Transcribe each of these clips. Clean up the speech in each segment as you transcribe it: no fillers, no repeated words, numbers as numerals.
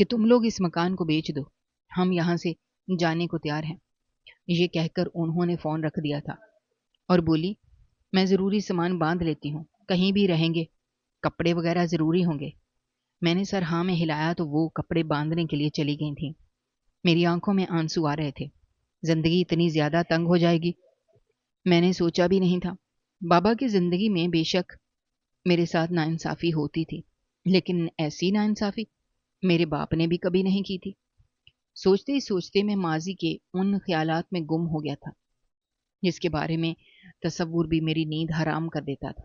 کہ تم لوگ اس مکان کو بیچ دو، ہم یہاں سے جانے کو تیار ہیں۔ یہ کہہ کر انہوں نے فون رکھ دیا تھا اور بولی، میں ضروری سامان باندھ لیتی ہوں، کہیں بھی رہیں گے، کپڑے وغیرہ ضروری ہوں گے۔ میں نے سر ہاں میں ہلایا تو وہ کپڑے باندھنے کے لیے چلی گئی تھیں۔ میری آنکھوں میں آنسو آ رہے تھے۔ زندگی اتنی زیادہ تنگ ہو جائے گی میں نے سوچا بھی نہیں تھا۔ بابا کی زندگی میں بے شک میرے ساتھ ناانصافی ہوتی تھی، لیکن ایسی ناانصافی میرے باپ نے بھی کبھی نہیں کی تھی۔ سوچتے ہی سوچتے میں ماضی کے ان خیالات میں گم ہو گیا تھا جس کے بارے میں تصور بھی میری نیند حرام کر دیتا تھا۔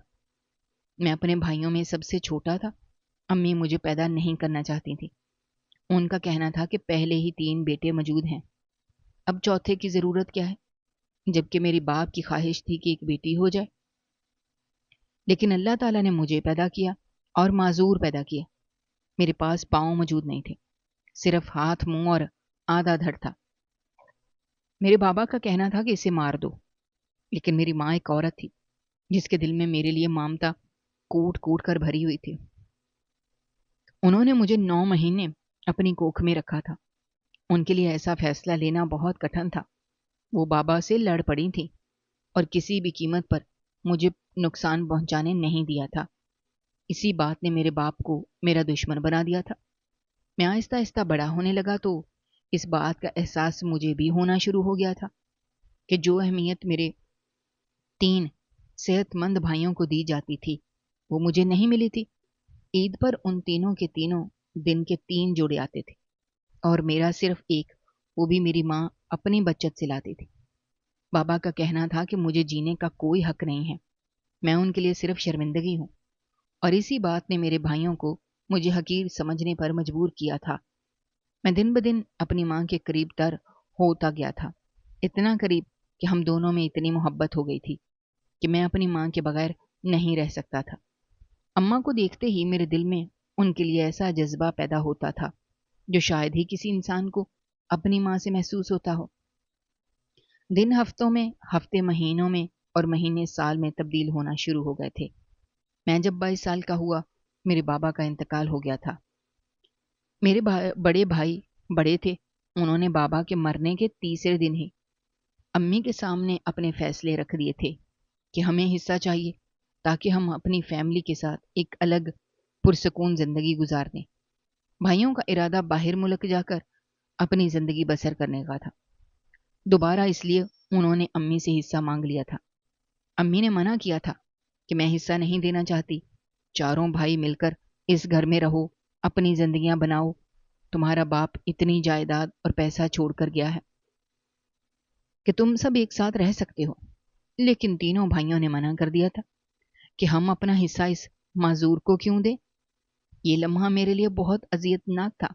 میں اپنے بھائیوں میں سب سے چھوٹا تھا۔ امی مجھے پیدا نہیں کرنا چاہتی تھی۔ ان کا کہنا تھا کہ پہلے ہی 3 بیٹے موجود ہیں، اب چوتھے کی ضرورت کیا ہے، جبکہ میری باپ کی خواہش تھی کہ ایک بیٹی ہو جائے۔ لیکن اللہ تعالیٰ نے مجھے پیدا کیا اور معذور پیدا کیا۔ میرے پاس پاؤں موجود نہیں تھے، صرف ہاتھ، منہ اور آدھا دھڑ تھا۔ میرے بابا کا کہنا تھا کہ اسے مار دو، لیکن میری ماں ایک عورت تھی جس کے دل میں میرے لیے ممتا کوٹ کوٹ کر بھری ہوئی تھی۔ انہوں نے مجھے 9 مہینے اپنی کوکھ میں رکھا تھا۔ ان کے لیے ایسا فیصلہ لینا بہت کٹھن تھا۔ وہ بابا سے لڑ پڑی تھی اور کسی بھی قیمت پر مجھے نقصان پہنچانے نہیں دیا تھا۔ اسی بات نے میرے باپ کو میرا دشمن بنا دیا تھا۔ میں آہستہ آہستہ بڑا ہونے لگا تو اس بات کا احساس مجھے بھی ہونا شروع ہو گیا تھا کہ جو اہمیت میرے 3 صحت مند بھائیوں کو دی جاتی تھی وہ مجھے نہیں ملی تھی۔ عید پر ان تینوں کے تینوں دن کے 3 جوڑے آتے تھے اور میرا صرف ایک، وہ بھی میری ماں اپنی بچت سے لاتی تھی۔ بابا کا کہنا تھا کہ مجھے جینے کا کوئی حق نہیں ہے، میں ان کے لیے صرف شرمندگی ہوں، اور اسی بات نے میرے بھائیوں کو مجھے حقیر سمجھنے پر مجبور کیا تھا۔ میں دن بدن اپنی ماں کے قریب تر ہوتا گیا تھا، اتنا قریب کہ ہم دونوں میں اتنی محبت ہو گئی تھی کہ میں اپنی ماں کے بغیر نہیں رہ سکتا تھا۔ اماں کو دیکھتے ہی میرے دل میں ان کے لیے ایسا جذبہ پیدا ہوتا تھا جو شاید ہی کسی انسان کو اپنی ماں سے محسوس ہوتا ہو۔ دن ہفتوں میں، ہفتے مہینوں میں اور مہینے سال میں تبدیل ہونا شروع ہو گئے تھے۔ میں جب 22 سال کا ہوا میرے بابا کا انتقال ہو گیا تھا۔ میرے بڑے بھائی بڑے تھے، انہوں نے بابا کے مرنے کے تیسرے دن ہی امی کے سامنے اپنے فیصلے رکھ دیے تھے کہ ہمیں حصہ چاہیے تاکہ ہم اپنی فیملی کے ساتھ ایک الگ پرسکون زندگی گزار دیں۔ بھائیوں کا ارادہ باہر ملک جا کر اپنی زندگی بسر کرنے کا تھا۔ دوبارہ اس لیے انہوں نے امی سے حصہ مانگ لیا تھا۔ امی نے منع کیا تھا کہ میں حصہ نہیں دینا چاہتی، چاروں بھائی مل کر اس گھر میں رہو، اپنی زندگیاں بناؤ، تمہارا باپ اتنی جائیداد اور پیسہ چھوڑ کر گیا ہے کہ تم سب ایک ساتھ رہ سکتے ہو۔ لیکن تینوں بھائیوں نے منع کر دیا تھا کہ ہم اپنا حصہ اس معذور کو کیوں دیں۔ یہ لمحہ میرے لیے بہت اذیت ناک تھا۔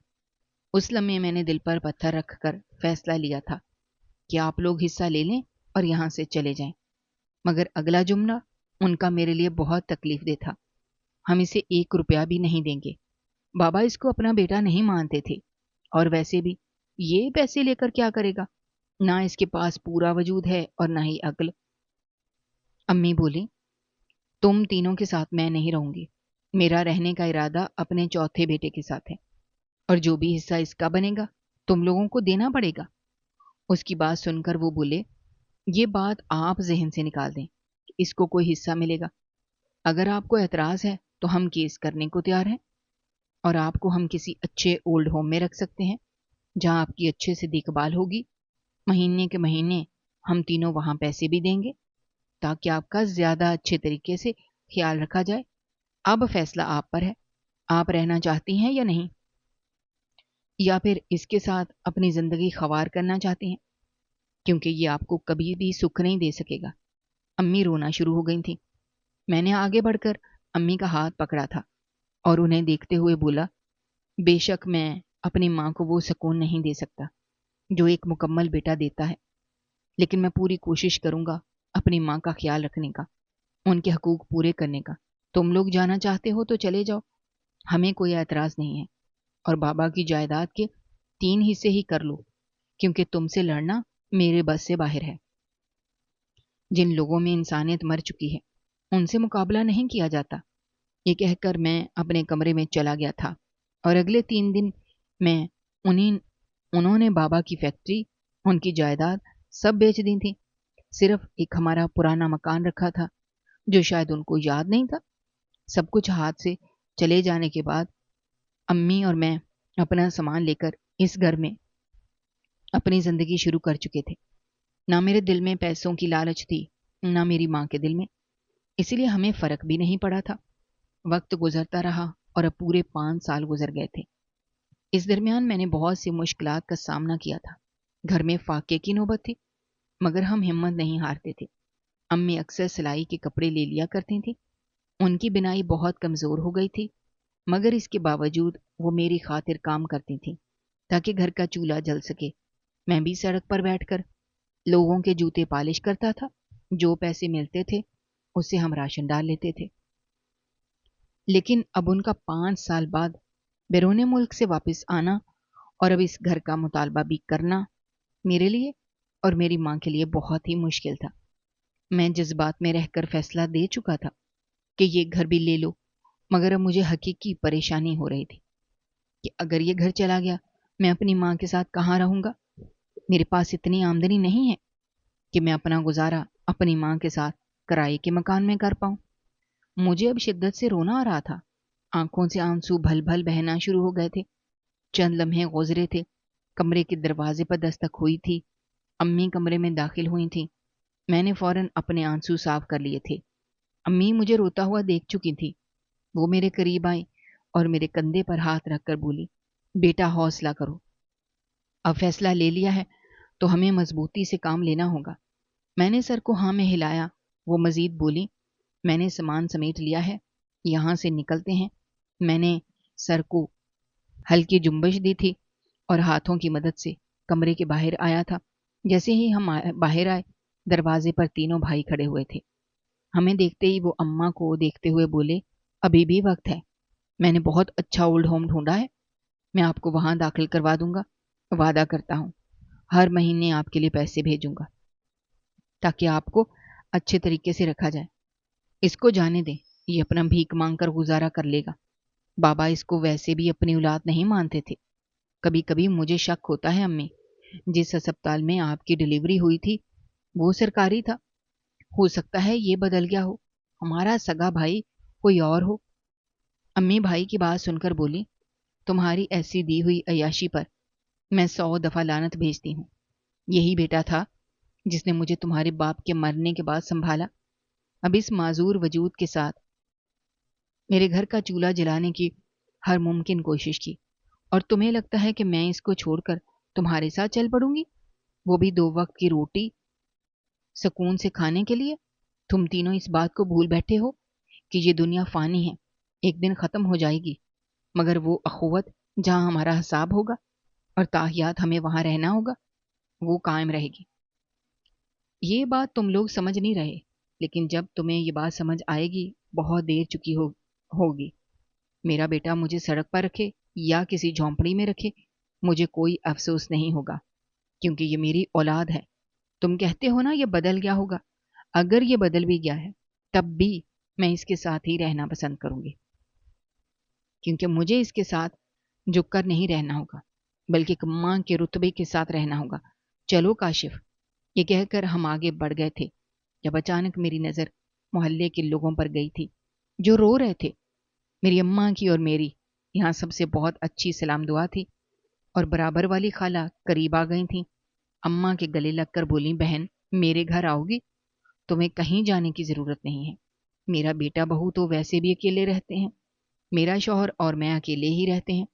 اس لمحے میں نے دل پر پتھر رکھ کر فیصلہ لیا تھا کہ آپ لوگ حصہ لے لیں اور یہاں سے چلے جائیں، مگر اگلا جملہ ان کا میرے لیے بہت تکلیف دہ تھا۔ ہم اسے 1 روپیہ بھی نہیں دیں گے۔ بابا اس کو اپنا بیٹا نہیں مانتے تھے، اور ویسے بھی یہ پیسے لے کر کیا کرے گا، نہ اس کے پاس پورا وجود ہے اور نہ ہی عقل۔ امی بولی، تم تینوں کے ساتھ میں نہیں رہوں گی، میرا رہنے کا ارادہ اپنے چوتھے بیٹے کے ساتھ ہے، اور جو بھی حصہ اس کا بنے گا تم لوگوں کو دینا پڑے گا۔ اس کی بات سن کر وہ بولے، یہ بات آپ ذہن سے نکال دیں کہ اس کو کوئی حصہ ملے گا۔ اگر آپ کو اعتراض ہے تو ہم کیس کرنے کو تیار ہیں، اور آپ کو ہم کسی اچھے اولڈ ہوم میں رکھ سکتے ہیں جہاں آپ کی اچھے سے دیکھ بھال ہوگی۔ مہینے کے مہینے ہم تینوں وہاں پیسے بھی دیں گے تاکہ آپ کا زیادہ اچھے طریقے سے خیال رکھا جائے۔ اب فیصلہ آپ پر ہے، آپ رہنا چاہتی ہیں یا نہیں، یا پھر اس کے ساتھ اپنی زندگی خوار کرنا چاہتی ہیں، کیونکہ یہ آپ کو کبھی بھی سکھ نہیں دے سکے گا۔ امی رونا شروع ہو گئی تھیں۔ میں نے آگے بڑھ کر امی کا ہاتھ پکڑا تھا اور انہیں دیکھتے ہوئے بولا، بے شک میں اپنی ماں کو وہ سکون نہیں دے سکتا جو ایک مکمل بیٹا دیتا ہے، لیکن میں پوری کوشش کروں گا اپنی ماں کا خیال رکھنے کا، ان کے حقوق پورے کرنے کا۔ تم لوگ جانا چاہتے ہو تو چلے جاؤ، ہمیں کوئی اعتراض نہیں ہے، اور بابا کی جائیداد کے 3 حصے ہی کر لو، کیونکہ تم سے لڑنا میرے بس سے باہر ہے۔ جن لوگوں میں انسانیت مر چکی ہے ان سے مقابلہ نہیں کیا جاتا۔ یہ کہہ کر میں اپنے کمرے میں چلا گیا تھا، اور اگلے 3 دن میں انہوں نے بابا کی فیکٹری، ان کی جائیداد سب بیچ دی تھی۔ صرف ایک ہمارا پرانا مکان رکھا تھا جو شاید ان کو یاد نہیں تھا۔ سب کچھ ہاتھ سے چلے جانے کے بعد امی اور میں اپنا سامان لے کر اس گھر میں اپنی زندگی شروع کر چکے تھے۔ نہ میرے دل میں پیسوں کی لالچ تھی، نہ میری ماں کے دل میں، اسی لیے ہمیں فرق بھی نہیں پڑا تھا۔ وقت گزرتا رہا اور اب پورے 5 سال گزر گئے تھے۔ اس درمیان میں نے بہت سی مشکلات کا سامنا کیا تھا۔ گھر میں فاقے کی نوبت تھی، مگر ہم ہمت نہیں ہارتے تھے۔ امی اکثر سلائی کے کپڑے لے لیا کرتی تھیں۔ ان کی بنائی بہت کمزور ہو گئی تھی، مگر اس کے باوجود وہ میری خاطر کام کرتی تھیں تاکہ گھر کا چولہا جل سکے۔ میں بھی سڑک پر بیٹھ کر لوگوں کے جوتے پالش کرتا تھا۔ جو پیسے ملتے تھے اس سے ہم راشن ڈال لیتے تھے۔ لیکن اب ان کا 5 سال بعد بیرون ملک سے واپس آنا اور اب اس گھر کا مطالبہ بھی کرنا میرے لیے اور میری ماں کے لیے بہت ہی مشکل تھا۔ میں جذبات میں رہ کر فیصلہ دے چکا تھا کہ یہ گھر بھی لے لو، مگر اب مجھے حقیقی پریشانی ہو رہی تھی کہ اگر یہ گھر چلا گیا میں اپنی ماں کے ساتھ کہاں رہوں گا؟ میرے پاس اتنی آمدنی نہیں ہے کہ میں اپنا گزارا اپنی ماں کے ساتھ کرائے کے مکان میں کر پاؤں۔ مجھے اب شدت سے رونا آ رہا تھا۔ آنکھوں سے آنسو بھل بھل بہنا شروع ہو گئے تھے۔ چند لمحے گزرے تھے، کمرے کے دروازے پر دستک ہوئی تھی۔ امی کمرے میں داخل ہوئی تھیں۔ میں نے فوراً اپنے آنسو صاف کر لیے تھے۔ امی مجھے روتا ہوا دیکھ چکی تھی۔ وہ میرے قریب آئی اور میرے کندھے پر ہاتھ رکھ کر بولی، بیٹا حوصلہ کرو، اب فیصلہ لے لیا ہے تو ہمیں مضبوطی سے کام لینا ہوگا۔ میں نے سر کو ہاں میں ہلایا۔ وہ مزید بولی، میں نے سامان سمیٹ لیا ہے، یہاں سے نکلتے ہیں۔ میں نے سر کو ہلکی جنبش دی تھی اور ہاتھوں کی مدد سے کمرے کے باہر آیا تھا۔ جیسے ہی ہم باہر آئے، دروازے پر تینوں بھائی کھڑے ہوئے تھے۔ ہمیں دیکھتے ہی وہ اماں کو دیکھتے ہوئے بولے، ابھی بھی وقت ہے، میں نے بہت اچھا اولڈ ہوم ڈھونڈا ہے، میں آپ کو وہاں داخل کروا دوں گا۔ وعدہ کرتا ہوں ہر مہینے آپ کے لیے پیسے بھیجوں گا تاکہ آپ کو اچھے طریقے سے رکھا جائے۔ اس کو جانے دیں، یہ اپنا بھیک مانگ کر گزارا کر لے گا۔ بابا اس کو ویسے بھی اپنی اولاد نہیں مانتے تھے۔ کبھی کبھی مجھے شک ہوتا ہے امی، جس ہسپتال میں آپ کی ڈلیوری ہوئی تھی وہ سرکاری تھا، ہو سکتا ہے یہ بدل گیا ہو، ہمارا سگا بھائی کوئی اور ہو۔ امی بھائی کی بات سن کر بولی، تمہاری ایسی دی ہوئی عیاشی پر میں 100 دفعہ لعنت بھیجتی ہوں۔ یہی بیٹا تھا جس نے مجھے تمہارے باپ کے مرنے کے بعد سنبھالا۔ اب اس معذور وجود کے ساتھ میرے گھر کا چولہا جلانے کی ہر ممکن کوشش کی، اور تمہیں لگتا ہے کہ میں اس کو چھوڑ کر تمہارے ساتھ چل پڑوں گی، وہ بھی 2 وقت کی روٹی سکون سے کھانے کے لیے؟ تم تینوں اس بات کو بھول بیٹھے ہو کہ یہ دنیا فانی ہے، ایک دن ختم ہو جائے گی، مگر وہ اخوت جہاں ہمارا حساب ہوگا اور تاحیات ہمیں وہاں رہنا ہوگا، وہ قائم رہے گی۔ یہ بات تم لوگ سمجھ نہیں رہے، لیکن جب تمہیں یہ بات سمجھ آئے گی بہت دیر چکی ہوگی۔ میرا بیٹا مجھے سڑک پر رکھے یا کسی جھونپڑی میں رکھے، مجھے کوئی افسوس نہیں ہوگا، کیونکہ یہ میری اولاد ہے۔ تم کہتے ہو نا یہ بدل گیا ہوگا، اگر یہ بدل بھی گیا ہے تب بھی میں اس کے ساتھ ہی رہنا پسند کروں گی، کیونکہ مجھے اس کے ساتھ جھک کر نہیں رہنا ہوگا، بلکہ ایک ماں کے رتبے کے ساتھ رہنا ہوگا۔ چلو کاشف، یہ کہہ کر ہم آگے بڑھ گئے تھے جب اچانک میری نظر محلے کے لوگوں پر گئی تھی جو رو رہے تھے۔ میری اماں کی اور میری یہاں سب سے بہت اچھی سلام دعا تھی، اور برابر والی خالہ قریب آ گئی تھیں۔ اماں کے گلے لگ کر بولی، بہن میرے گھر آؤ گی؟ تمہیں کہیں جانے کی ضرورت نہیں ہے، میرا بیٹا بہو تو ویسے بھی اکیلے رہتے ہیں، میرا شوہر اور میں اکیلے ہی رہتے ہیں،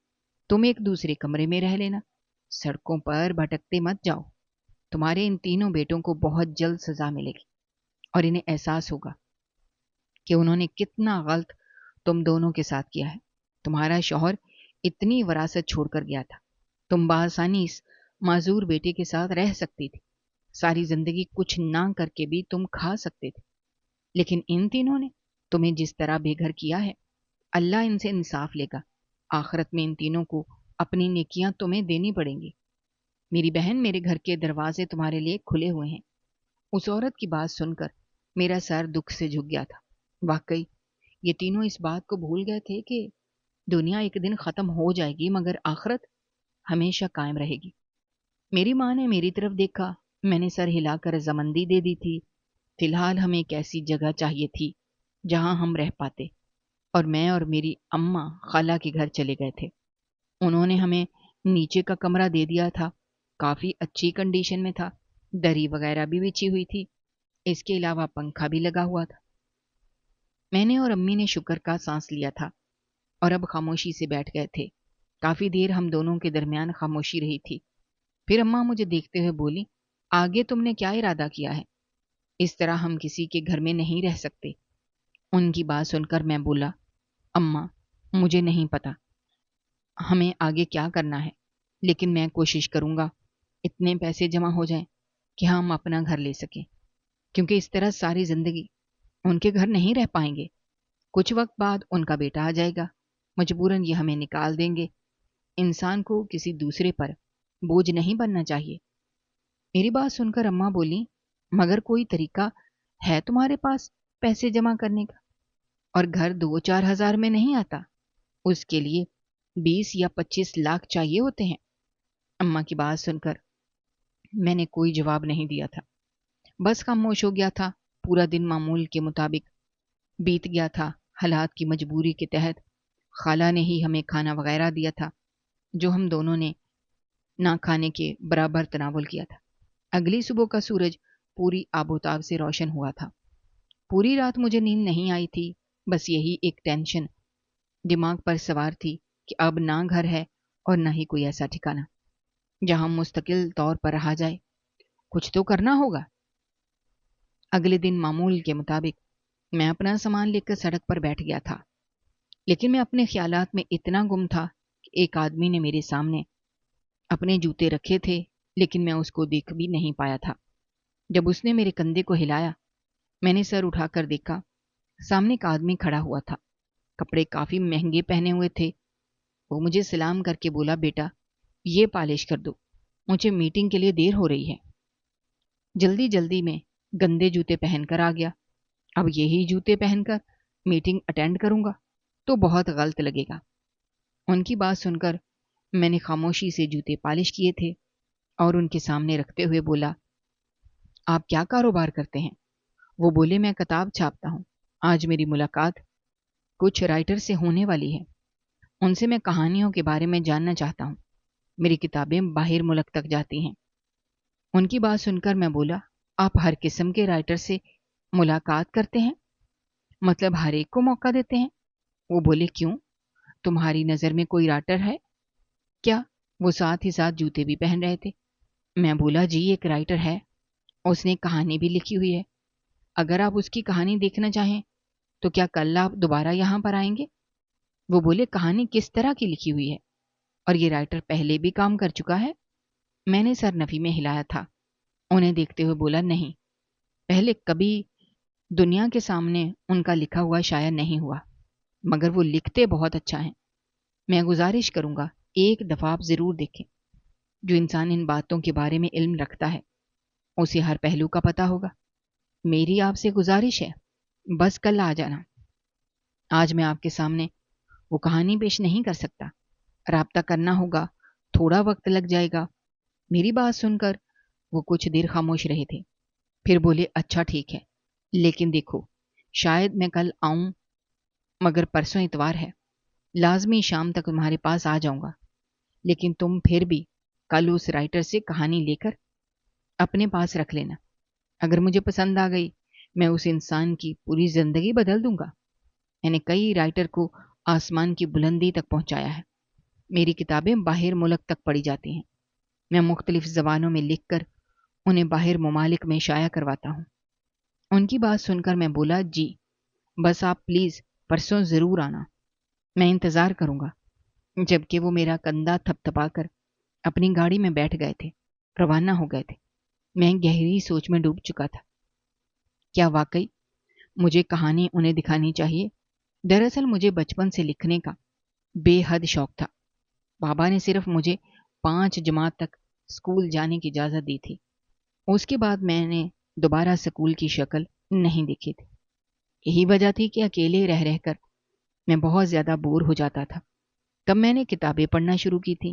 تم ایک دوسرے کمرے میں رہ لینا، سڑکوں پر بھٹکتے مت جاؤ، تمہارے ان تینوں بیٹوں کو بہت جلد سزا ملے گی اور انہیں احساس ہوگا کہ انہوں نے کتنا غلط تم دونوں کے ساتھ کیا ہے۔ تمہارا شوہر اتنی وراثت چھوڑ کر گیا تھا، تم بآسانی اس معذور بیٹے کے ساتھ رہ سکتی تھی، ساری زندگی کچھ نہ کر کے بھی تم کھا سکتے تھے، لیکن ان تینوں نے تمہیں جس طرح بے گھر کیا ہے، اللہ ان سے انصاف لے گا، آخرت میں ان تینوں کو اپنی نیکیاں تمہیں دینی پڑیں گی۔ میری بہن، میرے گھر کے دروازے تمہارے لیے کھلے ہوئے ہیں۔ اس عورت کی بات سن کر میرا سر دکھ سے جھک گیا تھا۔ واقعی یہ تینوں اس بات کو بھول گئے تھے کہ دنیا ایک دن ختم ہو جائے گی، مگر آخرت ہمیشہ قائم رہے گی۔ میری ماں نے میری طرف دیکھا، میں نے سر ہلا کر رضامندی دے دی تھی۔ فی الحال ہمیں ایک ایسی جگہ چاہیے تھی جہاں ہم رہ پاتے، اور میں اور میری اماں خالہ کے گھر چلے گئے تھے۔ انہوں نے ہمیں نیچے کا کمرہ دے دیا تھا، کافی اچھی کنڈیشن میں تھا، دری وغیرہ بھی بچھی ہوئی تھی، اس کے علاوہ پنکھا بھی لگا ہوا تھا۔ میں نے اور امی نے شکر کا سانس لیا تھا اور اب خاموشی سے بیٹھ گئے تھے۔ کافی دیر ہم دونوں کے درمیان خاموشی رہی تھی۔ پھر اماں مجھے دیکھتے ہوئے بولی، آگے تم نے کیا ارادہ کیا ہے؟ اس طرح ہم کسی کے گھر میں نہیں رہ سکتے۔ ان کی بات سن کر میں بولا، اماں مجھے نہیں پتا ہمیں آگے کیا کرنا ہے، لیکن میں کوشش کروں گا اتنے پیسے جمع ہو جائیں کہ ہم اپنا گھر لے سکیں، کیونکہ اس طرح ساری زندگی ان کے گھر نہیں رہ پائیں گے۔ کچھ وقت بعد ان کا بیٹا آ جائے گا، مجبوراً یہ ہمیں نکال دیں گے۔ انسان کو کسی دوسرے پر بوجھ نہیں بننا چاہیے۔ میری بات سن کر اماں بولی، مگر کوئی طریقہ ہے تمہارے پاس پیسے جمع کرنے کا؟ اور گھر 2-4 ہزار میں نہیں آتا، اس کے لیے 20 یا 25 لاکھ چاہیے ہوتے ہیں۔ اماں کی بات سن کر میں نے کوئی جواب نہیں دیا تھا، بس خاموش ہو گیا تھا۔ پورا دن معمول کے مطابق بیت گیا تھا۔ حالات کی مجبوری کے تحت خالہ نے ہی ہمیں کھانا وغیرہ دیا تھا، جو ہم دونوں نے نہ کھانے کے برابر تناول کیا تھا۔ اگلی صبح کا سورج پوری آب و تاب سے روشن ہوا تھا۔ پوری رات مجھے نیند نہیں آئی تھی، بس یہی ایک ٹینشن دماغ پر سوار تھی کہ اب نہ گھر ہے اور نہ ہی کوئی ایسا ٹھکانہ جہاں مستقل طور پر رہا جائے۔ کچھ تو کرنا ہوگا۔ اگلے دن معمول کے مطابق میں اپنا سامان لے کر سڑک پر بیٹھ گیا تھا، لیکن میں اپنے خیالات میں اتنا گم تھا کہ ایک آدمی نے میرے سامنے اپنے جوتے رکھے تھے، لیکن میں اس کو دیکھ بھی نہیں پایا تھا۔ جب اس نے میرے کندھے کو ہلایا، میں نے سر اٹھا کر دیکھا، سامنے ایک آدمی کھڑا ہوا تھا، کپڑے کافی مہنگے پہنے ہوئے تھے۔ وہ مجھے سلام کر کے بولا، بیٹا یہ پالش کر دو، مجھے میٹنگ کے لیے دیر ہو رہی ہے۔ جلدی جلدی میں گندے جوتے پہن کر آ گیا۔ اب یہی جوتے پہن کر میٹنگ اٹینڈ کروں گا تو بہت غلط لگے گا۔ ان کی بات سن کر میں نے خاموشی سے جوتے پالش کیے تھے اور ان کے سامنے رکھتے ہوئے بولا، آپ کیا کاروبار کرتے ہیں؟ وہ بولے، میں کتاب چھاپتا ہوں، آج میری ملاقات کچھ رائٹر سے ہونے والی ہے، ان سے میں کہانیوں کے بارے میں جاننا چاہتا ہوں، میری کتابیں باہر ملک تک جاتی ہیں۔ ان کی بات سن کر میں بولا، آپ ہر قسم کے رائٹر سے ملاقات کرتے ہیں؟ مطلب ہر ایک کو موقع دیتے ہیں؟ وہ بولے، کیوں، تمہاری نظر میں کوئی رائٹر ہے کیا؟ وہ ساتھ ہی ساتھ جوتے بھی پہن رہے تھے۔ میں بولا، جی ایک رائٹر ہے، اس نے کہانی بھی لکھی ہوئی ہے، اگر آپ اس کی کہانی دیکھنا چاہیں تو کیا کل آپ دوبارہ یہاں پر آئیں گے؟ وہ بولے، کہانی کس طرح کی لکھی ہوئی ہے، اور یہ رائٹر پہلے بھی کام کر چکا ہے؟ میں نے سر نفی میں ہلایا تھا، انہیں دیکھتے ہوئے بولا، نہیں، پہلے کبھی دنیا کے سامنے ان کا لکھا ہوا شائع نہیں ہوا، مگر وہ لکھتے بہت اچھا ہیں۔ میں گزارش کروں گا ایک دفعہ آپ ضرور دیکھیں۔ جو انسان ان باتوں کے بارے میں علم رکھتا ہے اسے ہر پہلو کا پتہ ہوگا۔ میری آپ سے گزارش ہے، بس کل آ جانا۔ آج میں آپ کے سامنے وہ کہانی پیش نہیں کر سکتا، رابطہ کرنا ہوگا، تھوڑا وقت لگ جائے گا۔ میری بات سن کر وہ کچھ دیر خاموش رہے تھے، پھر بولے، اچھا ٹھیک ہے، لیکن دیکھو، شاید میں کل آؤں، مگر پرسوں اتوار ہے، لازمی شام تک تمہارے پاس آ جاؤں گا، لیکن تم پھر بھی کل اس رائٹر سے کہانی لے کر اپنے پاس رکھ لینا۔ اگر مجھے پسند آ گئی، میں اس انسان کی پوری زندگی بدل دوں گا۔ میں نے کئی رائٹر کو آسمان کی بلندی تک پہنچایا ہے، میری کتابیں باہر ملک تک پڑھی جاتی ہیں، میں مختلف زبانوں میں لکھ کر انہیں باہر ممالک میں شائع کرواتا ہوں۔ ان کی بات سن کر میں بولا، جی بس آپ پلیز پرسوں ضرور آنا، میں انتظار کروں گا۔ جبکہ وہ میرا کندھا تھپ تھپا کر اپنی گاڑی میں بیٹھ گئے تھے، روانہ ہو گئے تھے۔ میں گہری سوچ میں ڈوب چکا تھا، کیا واقعی مجھے کہانی انہیں دکھانی چاہیے؟ دراصل مجھے بچپن سے لکھنے کا بے حد شوق تھا۔ بابا نے صرف مجھے 5 جماعت تک اسکول جانے کی اجازت دی تھی، اس کے بعد میں نے دوبارہ اسکول کی شکل نہیں دیکھی تھی۔ یہی وجہ تھی کہ اکیلے رہ رہ کر میں بہت زیادہ بور ہو جاتا تھا۔ تب میں نے کتابیں پڑھنا شروع کی تھی۔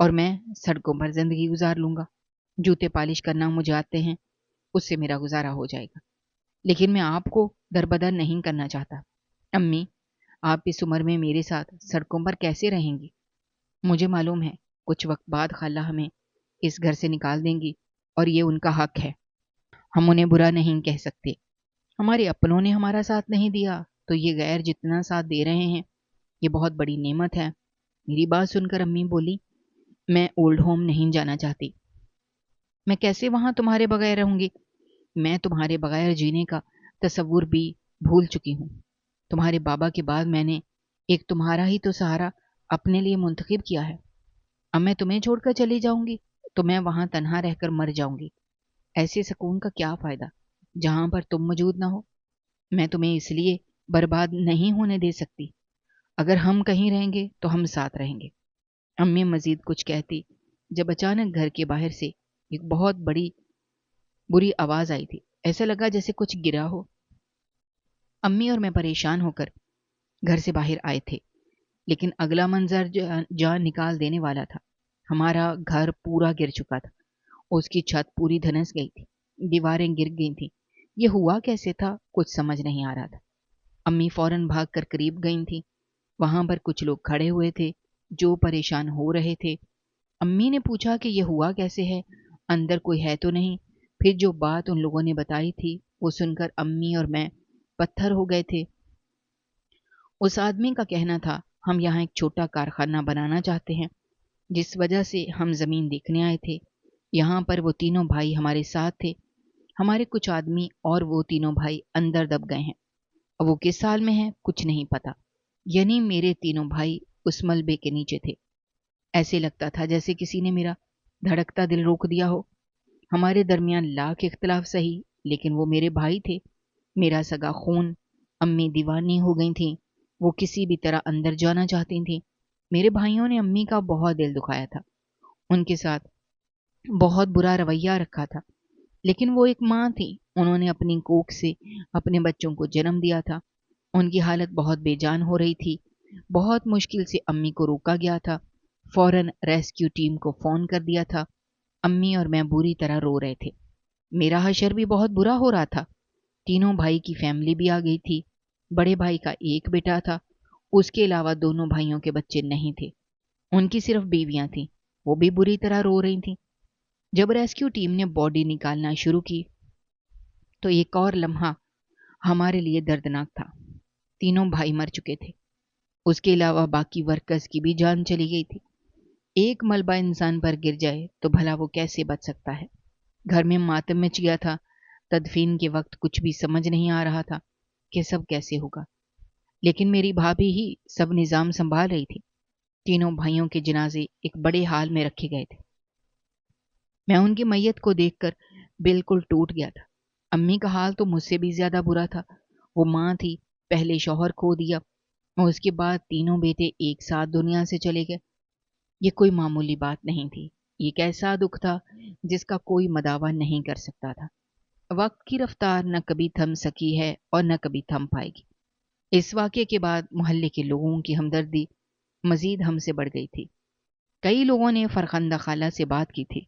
اور میں سڑکوں پر زندگی گزار لوں گا۔ جوتے پالش کرنا مجھے آتے ہیں، اس سے میرا گزارا ہو جائے گا، لیکن میں آپ کو دربدر نہیں کرنا چاہتا۔ امی، آپ اس عمر میں میرے ساتھ سڑکوں پر کیسے رہیں گی؟ مجھے معلوم ہے کچھ وقت بعد خالہ ہمیں اس گھر سے نکال دیں گی، اور یہ ان کا حق ہے، ہم انہیں برا نہیں کہہ سکتے۔ ہمارے اپنوں نے ہمارا ساتھ نہیں دیا تو یہ غیر جتنا ساتھ دے رہے ہیں، یہ بہت بڑی نعمت ہے۔ میری بات سن کر امی بولی، میں اولڈ ہوم نہیں جانا چاہتی۔ میں کیسے وہاں تمہارے بغیر رہوں گی؟ میں تمہارے بغیر جینے کا تصور بھی بھول چکی ہوں۔ تمہارے بابا کے بعد میں نے ایک تمہارا ہی تو سہارا اپنے لیے منتخب کیا ہے۔ اب میں تمہیں چھوڑ کر چلی جاؤں گی تو میں وہاں تنہا رہ کر مر جاؤں گی۔ ایسے سکون کا کیا فائدہ جہاں پر تم موجود نہ ہو؟ میں تمہیں اس لیے برباد نہیں ہونے دے سکتی۔ اگر ہم کہیں رہیں گے تو ہم ساتھ رہیں گے۔ امی مزید کچھ کہتی جب اچانک گھر کے باہر سے ایک بہت بری آواز آئی تھی۔ ایسا لگا جیسے کچھ گرا ہو۔ امی اور میں پریشان ہو کر گھر سے باہر آئے تھے، لیکن اگلا منظر جان نکال دینے والا تھا۔ ہمارا گھر پورا گر چکا تھا، اس کی چھت پوری دھنس گئی تھی، دیواریں گر گئی تھیں۔ یہ ہوا کیسے تھا کچھ سمجھ نہیں آ رہا تھا۔ امی فوراً بھاگ کر قریب گئی تھیں۔ وہاں پر کچھ لوگ کھڑے ہوئے تھے جو پریشان ہو رہے تھے۔ امی نے پوچھا کہ یہ ہوا کیسے ہے، اندر کوئی ہے تو نہیں؟ پھر جو بات ان لوگوں نے بتائی تھی وہ سن کر امی اور میں پتھر ہو گئے تھے۔ اس آدمی کا کہنا تھا ہم یہاں ایک چھوٹا کارخانہ بنانا چاہتے ہیں، جس وجہ سے ہم زمین دیکھنے آئے تھے۔ یہاں پر وہ تینوں بھائی ہمارے ساتھ تھے۔ ہمارے کچھ آدمی اور وہ تینوں بھائی اندر دب گئے ہیں۔ وہ کس حال میں ہیں کچھ نہیں پتا۔ یعنی میرے تینوں بھائی اس ملبے کے نیچے تھے۔ ایسے لگتا تھا جیسے کسی نے میرا دھڑکتا دل روک دیا ہو۔ ہمارے درمیان لاکھ اختلاف سہی، لیکن وہ میرے بھائی تھے، میرا سگا خون۔ امی دیوانی ہو گئی تھیں، وہ کسی بھی طرح اندر جانا چاہتی تھیں۔ میرے بھائیوں نے امی کا بہت دل دکھایا تھا، ان کے ساتھ بہت برا رویہ رکھا تھا، لیکن وہ ایک ماں تھی، انہوں نے اپنی کوکھ سے اپنے بچوں کو جنم دیا تھا۔ ان کی حالت بہت بے جان ہو رہی تھی۔ بہت مشکل سے امی کو روکا گیا تھا۔ فوراً ریسکیو ٹیم کو فون کر دیا تھا۔ امی اور میں بری طرح رو رہے تھے۔ میرا حشر بھی بہت برا ہو رہا تھا۔ تینوں بھائی کی فیملی بھی آ گئی تھی۔ بڑے بھائی کا ایک بیٹا تھا، اس کے علاوہ دونوں بھائیوں کے بچے نہیں تھے، ان کی صرف بیویاں تھیں، وہ بھی بری طرح رو رہی تھیں۔ جب ریسکیو ٹیم نے باڈی نکالنا شروع کی تو ایک اور لمحہ ہمارے لیے دردناک تھا۔ تینوں بھائی مر چکے تھے، اس کے علاوہ باقی ورکرز کی بھی جان چلی گئی تھی۔ ایک ملبہ انسان پر گر جائے تو بھلا وہ کیسے بچ سکتا ہے؟ گھر میں ماتم مچ گیا تھا۔ تدفین کے وقت کچھ بھی سمجھ نہیں آ رہا تھا کہ سب کیسے ہوگا، لیکن میری بھابھی ہی سب نظام سنبھال رہی تھی۔ تینوں بھائیوں کے جنازے ایک بڑے حال میں رکھے گئے تھے۔ میں ان کی میت کو دیکھ کر بالکل ٹوٹ گیا تھا۔ امی کا حال تو مجھ سے بھی زیادہ برا تھا۔ وہ ماں تھی، پہلے شوہر کھو دیا اور اس کے بعد تینوں بیٹے ایک ساتھ دنیا سے چلے گئے۔ یہ کوئی معمولی بات نہیں تھی، یہ ایک ایسا دکھ تھا جس کا کوئی مداوع نہیں کر سکتا تھا۔ وقت کی رفتار نہ کبھی تھم سکی ہے اور نہ کبھی تھم پائے گی۔ اس واقعے کے بعد محلے کے لوگوں کی ہمدردی مزید ہم سے بڑھ گئی تھی۔ کئی لوگوں نے فرخندہ خالہ سے بات کی تھی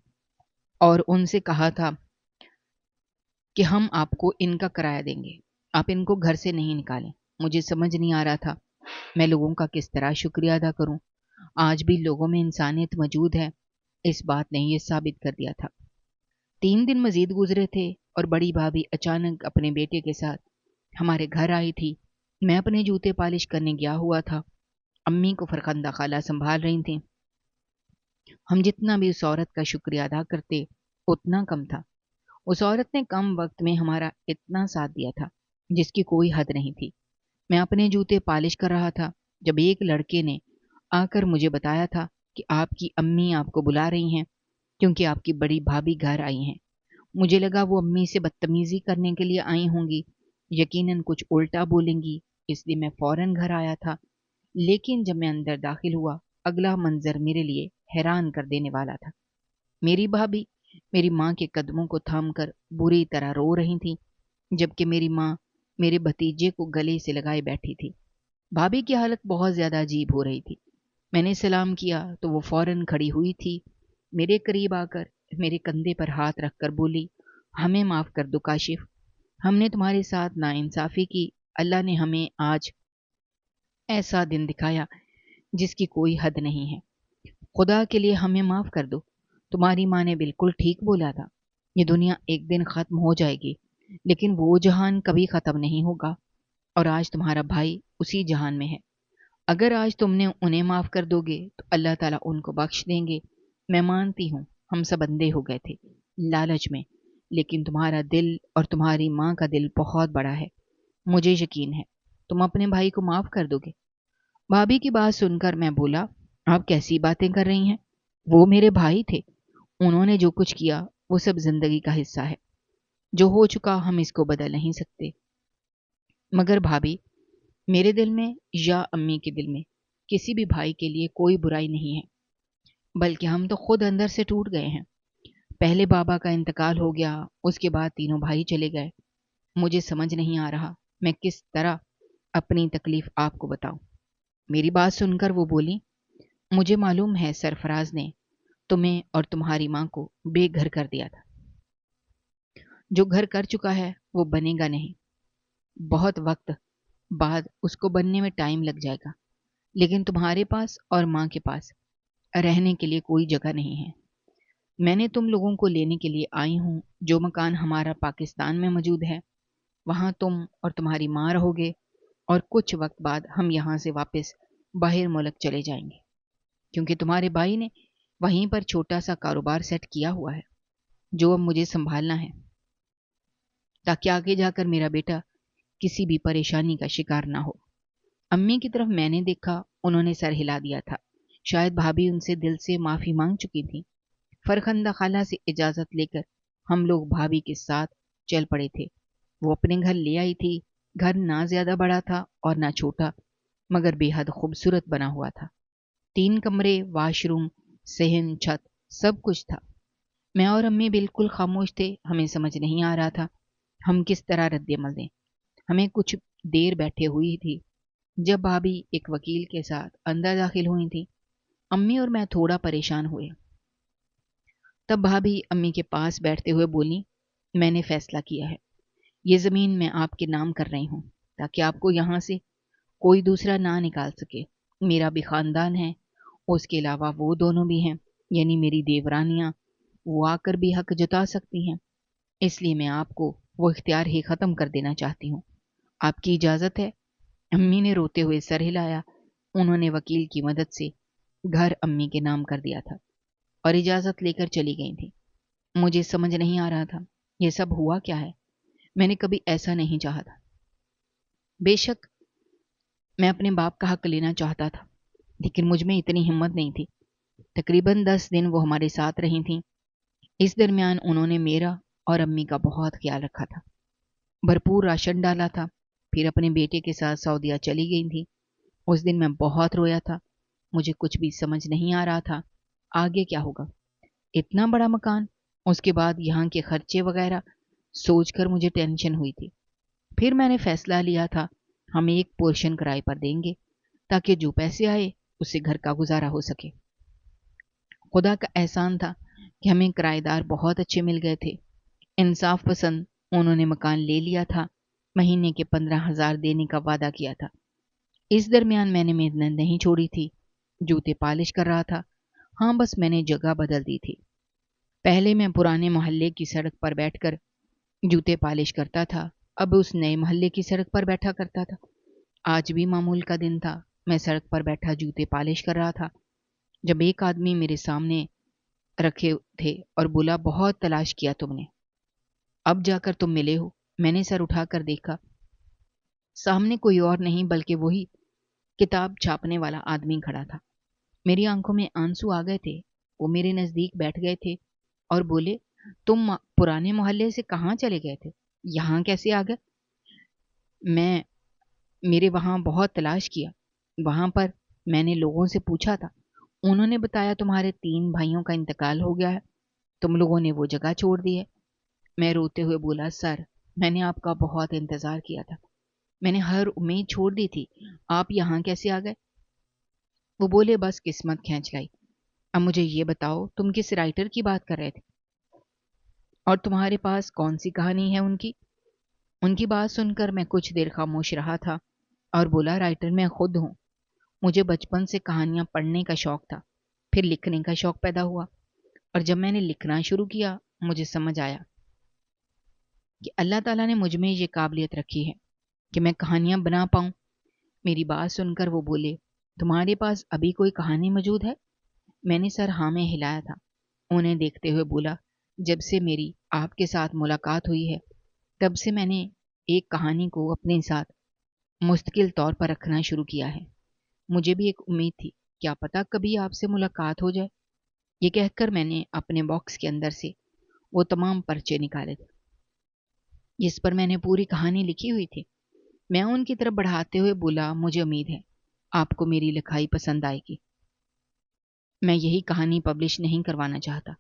اور ان سے کہا تھا کہ ہم آپ کو ان کا کرایہ دیں گے، آپ ان کو گھر سے نہیں نکالیں۔ مجھے سمجھ نہیں آ رہا تھا میں لوگوں کا کس طرح شکریہ ادا کروں۔ آج بھی لوگوں میں انسانیت موجود ہے، اس بات نے یہ ثابت کر دیا تھا۔ 3 دن مزید گزرے تھے اور بڑی بھابھی اچانک اپنے بیٹے کے ساتھ ہمارے گھر آئی تھی۔ میں اپنے جوتے پالش کرنے گیا ہوا تھا، امی کو فرخندہ خالہ سنبھال رہی تھیں۔ ہم جتنا بھی اس عورت کا شکریہ ادا کرتے اتنا کم تھا۔ اس عورت نے کم وقت میں ہمارا اتنا ساتھ دیا تھا جس کی کوئی حد نہیں تھی۔ میں اپنے جوتے پالش کر رہا تھا جب ایک لڑکے نے آ کر مجھے بتایا تھا کہ آپ کی امی آپ کو بلا رہی ہیں کیونکہ آپ کی بڑی بھابھی گھر آئی ہیں۔ مجھے لگا وہ امی سے بدتمیزی کرنے کے لیے آئی ہوں گی، یقیناً کچھ الٹا بولیں گی، اس لیے میں فوراً گھر آیا تھا۔ لیکن جب میں اندر داخل ہوا، اگلا منظر میرے لیے حیران کر دینے والا تھا۔ میری بھابھی میری ماں کے قدموں کو تھام کر بری طرح رو رہی تھی، جبکہ میری ماں میرے بھتیجے کو گلے سے لگائے بیٹھی تھی۔ بھابھی کی حالت بہت زیادہ عجیب ہو رہی تھی۔ میں نے سلام کیا تو وہ فوراً کھڑی ہوئی تھی، میرے قریب آ کر میرے کندھے پر ہاتھ رکھ کر بولی، ہمیں معاف کر دو کاشف، ہم نے تمہارے ساتھ ناانصافی کی، اللہ نے ہمیں آج ایسا دن دکھایا جس کی کوئی حد نہیں ہے، خدا کے لیے ہمیں معاف کر دو، تمہاری ماں نے بالکل ٹھیک بولا تھا، یہ دنیا ایک دن ختم ہو جائے گی لیکن وہ جہان کبھی ختم نہیں ہوگا، اور آج تمہارا بھائی اسی جہان میں ہے، اگر آج تم نے انہیں معاف کر دو گے تو اللہ تعالیٰ ان کو بخش دیں گے، میں مانتی ہوں ہم سب اندھے ہو گئے تھے لالچ میں، لیکن تمہارا دل اور تمہاری ماں کا دل بہت بڑا ہے، مجھے یقین ہے تم اپنے بھائی کو معاف کر دو گے۔ بھابھی کی بات سن کر میں بولا، آپ کیسی باتیں کر رہی ہیں، وہ میرے بھائی تھے، انہوں نے جو کچھ کیا وہ سب زندگی کا حصہ ہے، جو ہو چکا ہم اس کو بدل نہیں سکتے، مگر بھابھی میرے دل میں یا امی کے دل میں کسی بھی بھائی کے لیے کوئی برائی نہیں ہے، بلکہ ہم تو خود اندر سے ٹوٹ گئے ہیں، پہلے بابا کا انتقال ہو گیا، اس کے بعد تینوں بھائی چلے گئے، مجھے سمجھ نہیں آ رہا میں کس طرح اپنی تکلیف آپ کو بتاؤں۔ میری بات سن کر وہ بولی، مجھے معلوم ہے سرفراز نے تمہیں اور تمہاری ماں کو بے گھر کر دیا تھا، جو گھر کر چکا ہے وہ بنے گا نہیں، بہت وقت بعد اس کو بننے میں ٹائم لگ جائے گا، لیکن تمہارے پاس اور ماں کے پاس رہنے کے لیے کوئی جگہ نہیں ہے، میں نے تم لوگوں کو لینے کے لیے آئی ہوں، جو مکان ہمارا پاکستان میں موجود ہے وہاں تم اور تمہاری ماں رہو گے، اور کچھ وقت بعد ہم یہاں سے واپس باہر ملک چلے جائیں گے، کیونکہ تمہارے بھائی نے وہیں پر چھوٹا سا کاروبار سیٹ کیا ہوا ہے جو اب مجھے سنبھالنا ہے، تاکہ آگے جا کر میرا بیٹا کسی بھی پریشانی کا شکار نہ ہو۔ امی کی طرف میں نے دیکھا، انہوں نے سر ہلا دیا تھا، شاید بھابھی ان سے دل سے معافی مانگ چکی تھی۔ فرخندہ خالہ سے اجازت لے کر ہم لوگ بھابھی کے ساتھ چل پڑے تھے، وہ اپنے گھر لے آئی تھی، گھر نہ زیادہ بڑا تھا اور نہ چھوٹا، مگر بے حد خوبصورت بنا ہوا تھا، 3 کمرے، واش روم، صحن، چھت، سب کچھ تھا۔ میں اور امی بالکل خاموش تھے، ہمیں سمجھ نہیں آ رہا تھا ہم کس طرح رد عمل دیں، ہمیں کچھ دیر بیٹھے ہوئی تھی جب بھابھی ایک وکیل کے ساتھ اندر داخل ہوئی تھی، امی اور میں تھوڑا پریشان ہوئے، تب بھابھی امی کے پاس بیٹھتے ہوئے بولی، میں نے فیصلہ کیا ہے، یہ زمین میں آپ کے نام کر رہی ہوں تاکہ آپ کو یہاں سے کوئی دوسرا نہ نکال سکے، میرا بھی خاندان ہے، اس کے علاوہ وہ دونوں بھی ہیں، یعنی میری دیورانیاں، وہ آ کر بھی حق جتا سکتی ہیں، اس لیے میں آپ کو وہ اختیار ہی ختم کر دینا چاہتی ہوں، آپ کی اجازت ہے؟ امی نے روتے ہوئے سر ہلایا، انہوں نے وکیل کی مدد سے گھر امی کے نام کر دیا تھا اور اجازت لے کر چلی گئی تھی۔ مجھے سمجھ نہیں آ رہا تھا یہ سب ہوا کیا ہے، میں نے کبھی ایسا نہیں چاہا تھا، بے شک میں اپنے باپ کا حق لینا چاہتا تھا لیکن مجھ میں اتنی ہمت نہیں تھی۔ تقریباً 10 دن وہ ہمارے ساتھ رہی تھیں، اس درمیان انہوں نے میرا اور امی کا بہت خیال رکھا تھا، بھرپور راشن ڈالا تھا، پھر اپنے بیٹے کے ساتھ سعودیہ چلی گئی تھی۔ اس دن میں بہت رویا تھا، مجھے کچھ بھی سمجھ نہیں آ رہا تھا آگے کیا ہوگا، اتنا بڑا مکان، اس کے بعد یہاں کے خرچے وغیرہ سوچ کر مجھے ٹینشن ہوئی تھی۔ پھر میں نے فیصلہ لیا تھا ہم ایک پورشن کرائے پر دیں گے تاکہ جو پیسے آئے اس سے گھر کا گزارا ہو سکے۔ خدا کا احسان تھا کہ ہمیں کرائے دار بہت اچھے مل گئے تھے، انصاف پسند، انہوں نے مکان لے لیا تھا، مہینے کے 15,000 دینے کا وعدہ کیا تھا۔ اس درمیان میں نے محنت نہیں چھوڑی تھی، جوتے پالش کر رہا تھا، ہاں بس میں نے جگہ بدل دی تھی، پہلے میں پرانے محلے کی سڑک پر بیٹھ کر جوتے پالش کرتا تھا، اب اس نئے محلے کی سڑک پر بیٹھا کرتا تھا۔ آج بھی معمول کا دن تھا، میں سڑک پر بیٹھا جوتے پالش کر رہا تھا جب ایک آدمی میرے سامنے رکھے تھے اور بولا، بہت تلاش کیا تم نے، اب جا کر تم ملے ہو۔ میں نے سر اٹھا کر دیکھا، سامنے کوئی اور نہیں بلکہ وہی کتاب چھاپنے والا آدمی کھڑا تھا، میری آنکھوں میں آنسو آ گئے تھے، وہ میرے نزدیک بیٹھ گئے تھے اور بولے، تم پرانے محلے سے کہاں چلے گئے تھے، یہاں کیسے آ گئے؟ میں میرے وہاں بہت تلاش کیا، وہاں پر میں نے لوگوں سے پوچھا تھا، انہوں نے بتایا تمہارے 3 بھائیوں کا انتقال ہو گیا ہے، تم لوگوں نے وہ جگہ چھوڑ دی ہے۔ میں روتے ہوئے بولا، سر میں نے آپ کا بہت انتظار کیا تھا، میں نے ہر امید چھوڑ دی تھی، آپ یہاں کیسے آ گئے؟ وہ بولے بس قسمت کھینچ لائی۔ اب مجھے یہ بتاؤ تم کس رائٹر کی بات کر رہے تھے اور تمہارے پاس کون سی کہانی ہے ان کی؟ ان کی بات سن کر میں کچھ دیر خاموش رہا تھا اور بولا رائٹر میں خود ہوں۔ مجھے بچپن سے کہانیاں پڑھنے کا شوق تھا، پھر لکھنے کا شوق پیدا ہوا، اور جب میں نے لکھنا شروع کیا مجھے سمجھ آیا کہ اللہ تعالیٰ نے مجھ میں یہ قابلیت رکھی ہے کہ میں کہانیاں بنا پاؤں۔ میری بات سن کر وہ بولے تمہارے پاس ابھی کوئی کہانی موجود ہے؟ میں نے سر ہاں میں ہلایا تھا۔ انہیں دیکھتے ہوئے بولا جب سے میری آپ کے ساتھ ملاقات ہوئی ہے تب سے میں نے ایک کہانی کو اپنے ساتھ مستقل طور پر رکھنا شروع کیا ہے۔ مجھے بھی ایک امید تھی کیا پتہ کبھی آپ سے ملاقات ہو جائے۔ یہ کہہ کر میں نے اپنے باکس کے اندر سے وہ تمام پرچے نکالے تھے جس پر میں نے پوری کہانی لکھی ہوئی تھی۔ میں ان کی طرف بڑھاتے ہوئے بولا مجھے امید ہے آپ کو میری لکھائی پسند آئے گی۔ میں یہی کہانی پبلش نہیں کروانا چاہتا،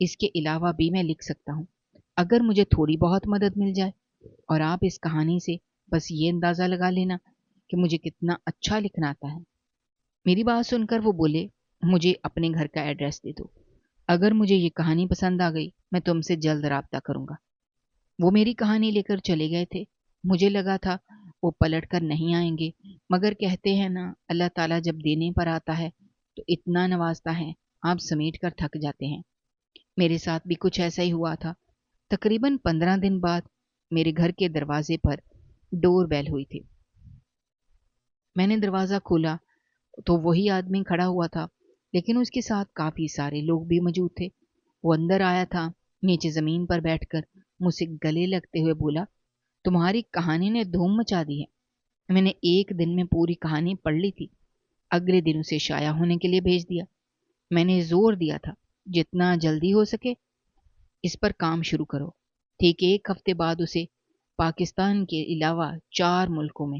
اس کے علاوہ بھی میں لکھ سکتا ہوں اگر مجھے تھوڑی بہت مدد مل جائے، اور آپ اس کہانی سے بس یہ اندازہ لگا لینا کہ مجھے کتنا اچھا لکھنا آتا ہے۔ میری بات سن کر وہ بولے مجھے اپنے گھر کا ایڈریس دے دو، اگر مجھے یہ کہانی پسند آ گئی میں تم سے جلد رابطہ کروں گا۔ وہ میری کہانی لے کر چلے گئے تھے۔ مجھے لگا تھا وہ پلٹ کر نہیں آئیں گے، مگر کہتے ہیں نا اللہ تعالیٰ جب دینے پر آتا ہے تو اتنا نوازتا ہے آپ سمیٹ کر تھک جاتے ہیں۔ میرے ساتھ بھی کچھ ایسا ہی ہوا تھا۔ تقریباً 15 دن بعد میرے گھر کے دروازے پر ڈور بیل ہوئی تھی۔ میں نے دروازہ کھولا تو وہی آدمی کھڑا ہوا تھا، لیکن اس کے ساتھ کافی سارے لوگ بھی موجود تھے۔ وہ اندر آیا تھا، نیچے زمین پر بیٹھ کر مجھ سے گلے لگتے ہوئے بولا تمہاری کہانی نے دھوم مچا دی ہے۔ میں نے ایک دن میں پوری کہانی پڑھ لی تھی، اگلے دن اسے شائع ہونے کے لیے بھیج دیا۔ میں نے زور دیا تھا جتنا جلدی ہو سکے اس پر کام شروع کرو۔ ٹھیک ایک ہفتے بعد اسے پاکستان کے علاوہ 4 ملکوں میں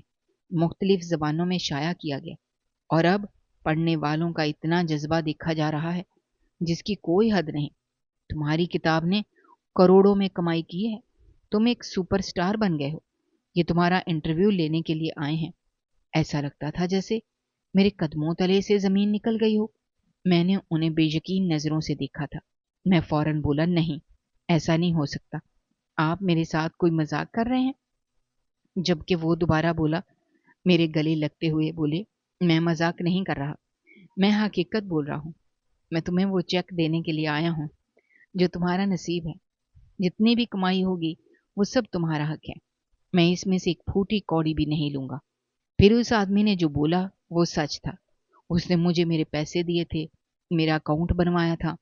مختلف زبانوں میں شائع کیا گیا، اور اب پڑھنے والوں کا اتنا جذبہ دیکھا جا رہا ہے جس کی کوئی حد نہیں۔ تمہاری کتاب نے کروڑوں میں کمائی کی ہے، تم ایک سپر سٹار بن گئے ہو۔ یہ تمہارا انٹرویو لینے کے لیے آئے ہیں۔ ایسا لگتا تھا جیسے میرے قدموں تلے سے زمین نکل گئی ہو۔ میں نے انہیں بے یقین نظروں سے دیکھا تھا۔ میں فوراً بولا نہیں، ایسا نہیں ہو سکتا، آپ میرے ساتھ کوئی مذاق کر رہے ہیں۔ جبکہ وہ دوبارہ بولا میرے گلے لگتے ہوئے بولے میں مذاق نہیں کر رہا، میں حقیقت بول رہا ہوں۔ میں تمہیں وہ چیک دینے کے لیے آیا ہوں جو تمہارا نصیب ہے۔ جتنی بھی کمائی ہوگی وہ سب تمہارا حق ہے، میں اس میں سے ایک پھوٹی کوڑی بھی نہیں لوں گا۔ پھر اس آدمی نے جو بولا وہ سچ تھا۔ اس نے مجھے میرے پیسے دیے تھے، میرا اکاؤنٹ بنوایا تھا،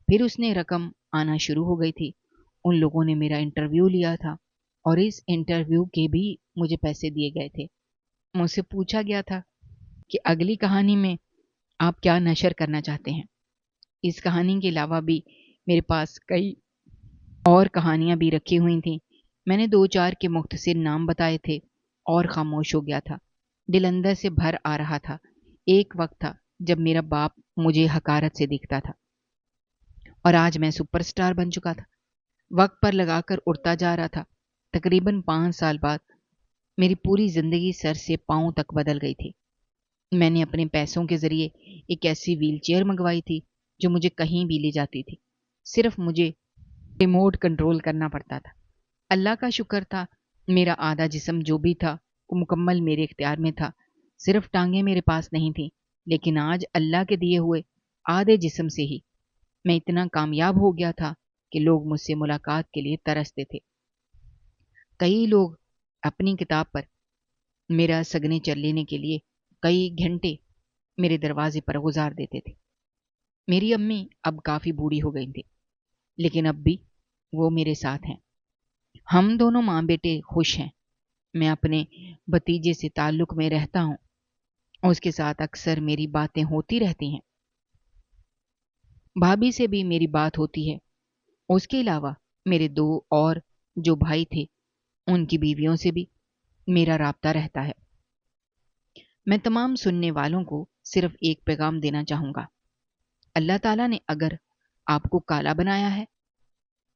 پھر اس نے رقم آنا شروع ہو گئی تھی۔ ان لوگوں نے میرا انٹرویو لیا تھا اور اس انٹرویو کے بھی مجھے پیسے دیے گئے تھے۔ مجھ سے پوچھا گیا تھا کہ اگلی کہانی میں آپ کیا نشر کرنا چاہتے ہیں۔ اس کہانی کے علاوہ بھی میرے پاس کئی اور کہانیاں بھی رکھی ہوئی تھیں۔ میں نے 2-4 کے مختصر نام بتائے تھے اور خاموش ہو گیا تھا۔ دل اندر سے بھر آ رہا تھا۔ ایک وقت تھا جب میرا باپ مجھے حقارت سے دیکھتا تھا اور آج میں سپر سٹار بن چکا تھا، وقت پر لگا کر اڑتا جا رہا تھا۔ تقریباً 5 سال بعد میری پوری زندگی سر سے پاؤں تک بدل گئی تھی۔ میں نے اپنے پیسوں کے ذریعے ایک ایسی ویل چیئر منگوائی تھی جو مجھے کہیں بھی لے جاتی تھی، صرف مجھے ریموٹ کنٹرول کرنا پڑتا تھا۔ اللہ کا شکر تھا میرا آدھا جسم جو بھی تھا وہ مکمل میرے اختیار میں تھا، صرف ٹانگیں میرے پاس نہیں تھیں، لیکن آج اللہ کے دیے ہوئے آدھے جسم سے ہی میں اتنا کامیاب ہو گیا تھا کہ لوگ مجھ سے ملاقات کے لیے ترستے تھے۔ کئی لوگ اپنی کتاب پر میرا سگنیچر لینے کے لیے کئی گھنٹے میرے دروازے پر گزار دیتے تھے۔ میری امی اب کافی بوڑھی ہو گئی تھی، لیکن اب بھی وہ میرے ساتھ ہیں۔ ہم دونوں ماں بیٹے خوش ہیں۔ میں اپنے بھتیجے سے تعلق میں رہتا ہوں، اس کے ساتھ اکثر میری باتیں ہوتی رہتی ہیں۔ بھابھی سے بھی میری بات ہوتی ہے۔ اس کے علاوہ میرے 2 اور جو بھائی تھے ان کی بیویوں سے بھی میرا رابطہ رہتا ہے۔ میں تمام سننے والوں کو صرف ایک پیغام دینا چاہوں گا۔ اللہ تعالیٰ نے اگر آپ کو کالا بنایا ہے،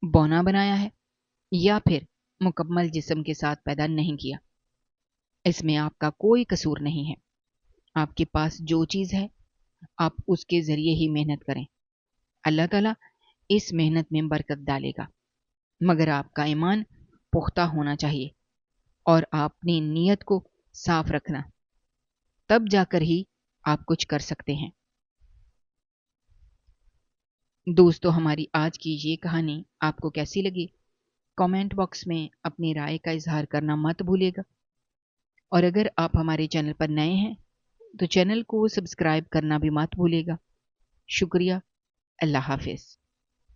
بونا بنایا ہے یا پھر مکمل جسم کے ساتھ پیدا نہیں کیا، اس میں آپ کا کوئی قصور نہیں ہے۔ آپ کے پاس جو چیز ہے آپ اس کے ذریعے ہی محنت کریں، اللہ تعالیٰ اس محنت میں برکت ڈالے گا، مگر آپ کا ایمان پختہ ہونا چاہیے اور آپ اپنی نیت کو صاف رکھنا، تب جا کر ہی آپ کچھ کر سکتے ہیں۔ دوستو، ہماری آج کی یہ کہانی آپ کو کیسی لگی؟ کامنٹ باکس میں اپنی رائے کا اظہار کرنا مت بھولیے گا، اور اگر آپ ہمارے چینل پر نئے ہیں تو چینل کو سبسکرائب کرنا بھی مت بھولیے گا۔ شکریہ، اللہ حافظ۔